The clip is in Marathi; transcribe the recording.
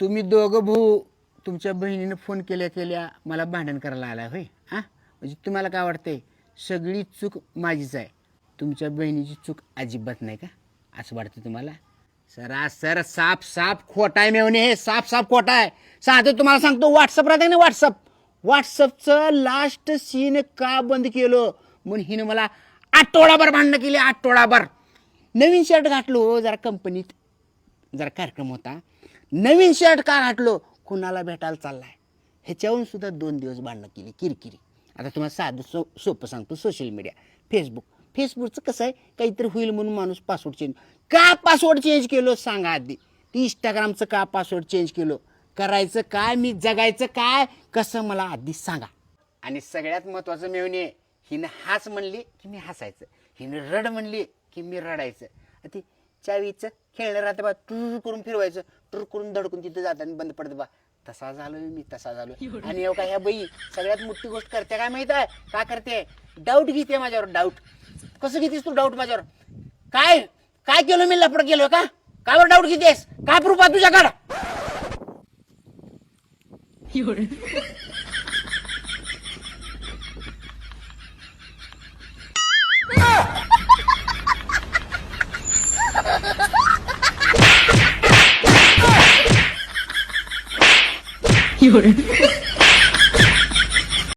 तुम्ही दोघं भाऊ तुमच्या बहिणीनं फोन केल्या मला भांडण करायला आला होय हां म्हणजे तुम्हाला काय वाटतंय सगळी चूक माझीच आहे तुमच्या बहिणीची चूक अजिबात नाही का असं वाटतं तुम्हाला सर साफ साफ खोटा आहे मेवणे हे साफ खोटा आहे साधं तुम्हाला सांगतो व्हॉट्सअप राहते ना व्हॉट्सअपचं लास्ट सीन का बंद केलं म्हणून हिनं मला आठवडाभर भांडणं केली आठवडाभर नवीन शर्ट घातलो हो जरा कंपनीत जरा कार्यक्रम होता नवीन शर्ट का घातलो कुणाला भेटायला चाललाय ह्याच्यावरून सुद्धा 2 दिवस भांडणं केली किरकिरी आता तुम्हाला साधं सोपं सांगतो सोशल मीडिया फेसबुकचं कसं आहे काहीतरी होईल म्हणून माणूस पासवर्ड चेंज का पासवर्ड चेंज केलं सांगा आधी ती इंस्टाग्रामचं का पासवर्ड चेंज केलं करायचं काय मी जगायचं काय कसं मला आधी सांगा आणि सगळ्यात महत्त्वाचं मेवणे हिनं हास म्हणली की मी हसायचं हिनं रड म्हणली की मी रडायचं ती चावीचं खेळणं राहतं बा टूर करून फिरवायचं टूर करून धडकून तिथं जाताना बंद पडतं बा तसा झालो आणि एवढा ह्या बाई सगळ्यात मोठी गोष्ट करते काय माहित आहे का करते डाऊट घेते माझ्यावर डाऊट कसं घेतेस तू डाऊट माझ्यावर काय काय केलं मी लपड केलं का कावर डाऊट घेतेस काय प्रूफ आहे तुझ्याकडं有人。